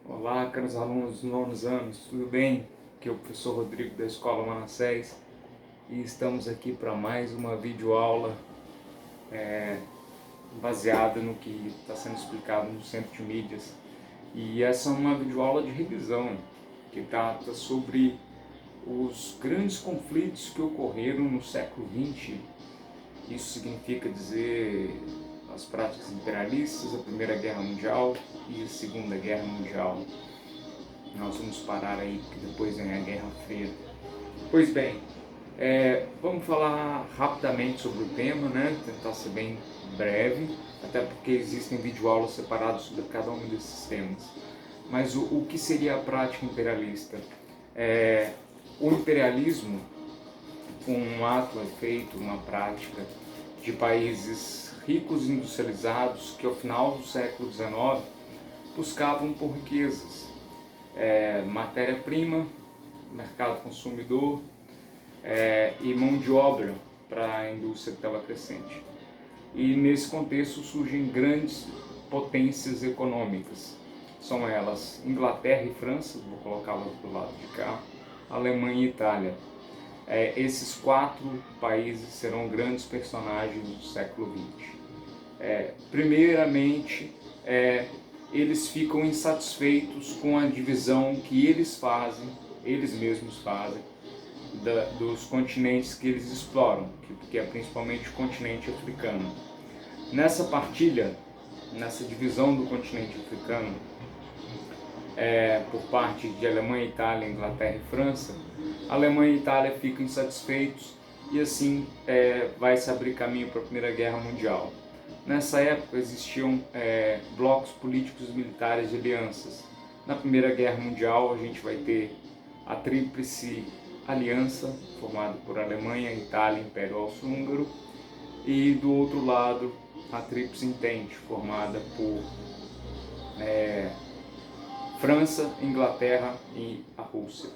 Olá, caros alunos dos nonos anos, tudo bem? Aqui é o professor Rodrigo da Escola Manassés e estamos aqui para mais uma videoaula baseada no que está sendo explicado no Centro de Mídias. E essa é uma videoaula de revisão que trata sobre os grandes conflitos que ocorreram no século XX. Isso significa dizer as práticas imperialistas, a Primeira Guerra Mundial e a Segunda Guerra Mundial. Nós vamos parar aí, porque depois vem a Guerra Fria. Pois bem, vamos falar rapidamente sobre o tema, né? Tentar ser bem breve, até porque existem videoaulas separadas sobre cada um desses temas. Mas o que seria a prática imperialista? O imperialismo, um ato, é feito, uma prática de países ricos e industrializados que ao final do século XIX buscavam por riquezas, matéria-prima, mercado consumidor e mão de obra para a indústria que estava crescente. E nesse contexto surgem grandes potências econômicas. São elas Inglaterra e França, vou colocá-las do lado de cá, Alemanha e Itália. Esses quatro países serão grandes personagens do século XX. Primeiramente, eles ficam insatisfeitos com a divisão que eles mesmos fazem, dos continentes que eles exploram, que é principalmente o continente africano. Nessa partilha, nessa divisão do continente africano, por parte de Alemanha, Itália, Inglaterra e França, Alemanha e Itália ficam insatisfeitos e assim vai se abrir caminho para a Primeira Guerra Mundial. Nessa época existiam blocos políticos e militares de alianças. Na Primeira Guerra Mundial a gente vai ter a Tríplice Aliança, formada por Alemanha, Itália e Império Austro-Húngaro, e do outro lado a Tríplice Entente, formada por França, Inglaterra e a Rússia.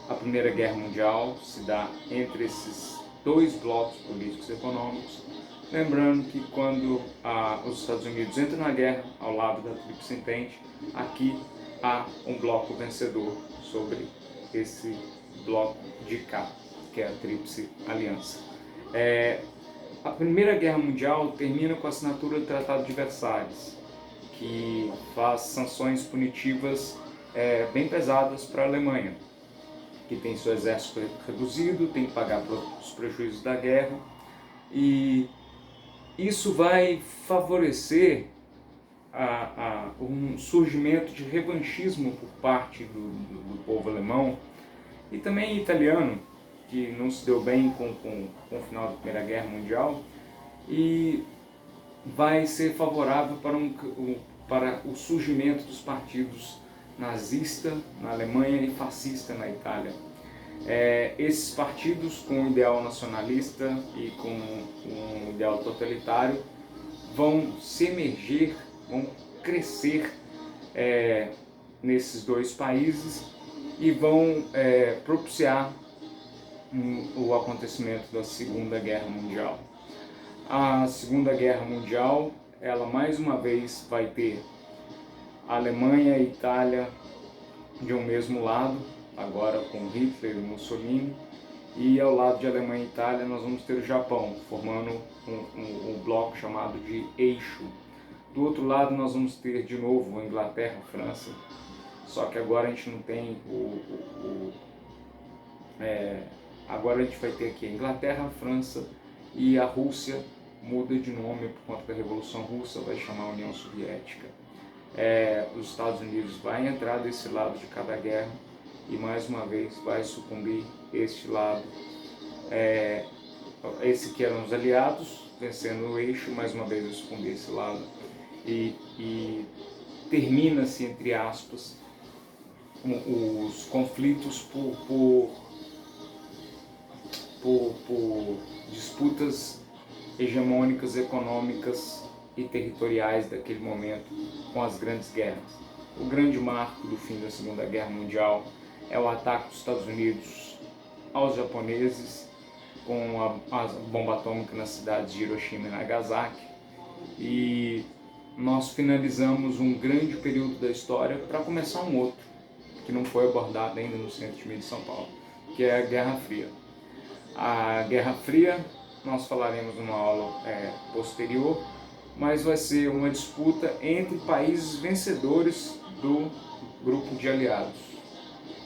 A Primeira Guerra Mundial se dá entre esses dois blocos políticos e econômicos, lembrando que quando os Estados Unidos entram na guerra ao lado da Tríplice Entente, aqui há um bloco vencedor sobre esse bloco de cá, que é a Tríplice Aliança. A Primeira Guerra Mundial termina com a assinatura do Tratado de Versalhes, que faz sanções punitivas bem pesadas para a Alemanha, que tem seu exército reduzido, tem que pagar pelos prejuízos da guerra, e isso vai favorecer um surgimento de revanchismo por parte do povo alemão e também italiano, que não se deu bem com o final da Primeira Guerra Mundial, e vai ser favorável para o surgimento dos partidos nazista na Alemanha e fascista na Itália. Esses partidos com um ideal nacionalista e com um ideal totalitário vão se emergir, vão crescer nesses dois países e vão propiciar o acontecimento da Segunda Guerra Mundial. A Segunda Guerra Mundial, ela mais uma vez vai ter a Alemanha e a Itália de um mesmo lado, agora com Hitler e Mussolini, e ao lado de Alemanha e Itália nós vamos ter o Japão, formando um bloco chamado de Eixo. Do outro lado nós vamos ter de novo a Inglaterra e a França, só que agora a gente não tem agora a gente vai ter aqui a Inglaterra, a França e a Rússia muda de nome por conta da Revolução Russa, vai chamar União Soviética. Os Estados Unidos vai entrar desse lado de cada guerra e mais uma vez vai sucumbir este lado. Esse que eram os aliados, vencendo o Eixo, mais uma vez vai sucumbir esse lado. E termina-se, entre aspas, os conflitos por disputas hegemônicas, econômicas e territoriais daquele momento, com as grandes guerras. O grande marco do fim da Segunda Guerra Mundial é o ataque dos Estados Unidos aos japoneses com a bomba atômica nas cidades de Hiroshima e Nagasaki, e nós finalizamos um grande período da história para começar um outro, que não foi abordado ainda no Centro de Mídia de São Paulo, que é a Guerra Fria. A Guerra Fria, nós falaremos numa aula posterior, mas vai ser uma disputa entre países vencedores do grupo de aliados,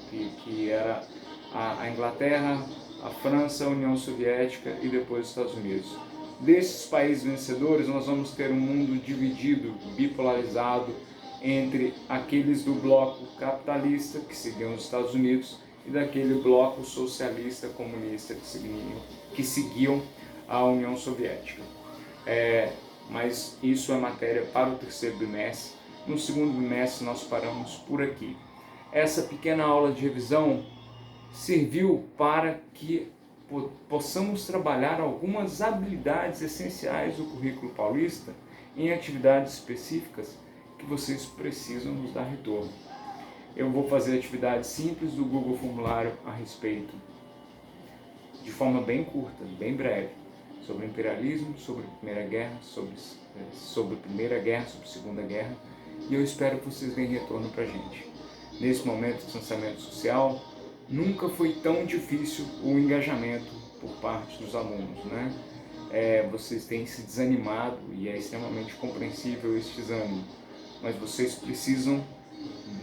que era a Inglaterra, a França, a União Soviética e depois os Estados Unidos. Desses países vencedores, nós vamos ter um mundo dividido, bipolarizado, entre aqueles do bloco capitalista, que seguiam os Estados Unidos, e daquele bloco socialista comunista que seguiam a União Soviética. Mas isso é matéria para o terceiro bimestre. No segundo bimestre nós paramos por aqui. Essa pequena aula de revisão serviu para que possamos trabalhar algumas habilidades essenciais do currículo paulista em atividades específicas que vocês precisam nos dar retorno. Eu vou fazer atividades simples do Google Formulário a respeito, de forma bem curta, bem breve, sobre imperialismo, sobre Primeira Guerra, sobre Primeira Guerra, sobre Segunda Guerra, e eu espero que vocês deem retorno para a gente. Nesse momento de distanciamento social, nunca foi tão difícil o engajamento por parte dos alunos, né? Vocês têm se desanimado e é extremamente compreensível esse desânimo, mas vocês precisam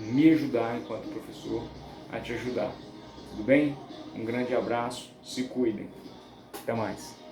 me ajudar enquanto professor a te ajudar. Tudo bem? Um grande abraço, se cuidem. Até mais.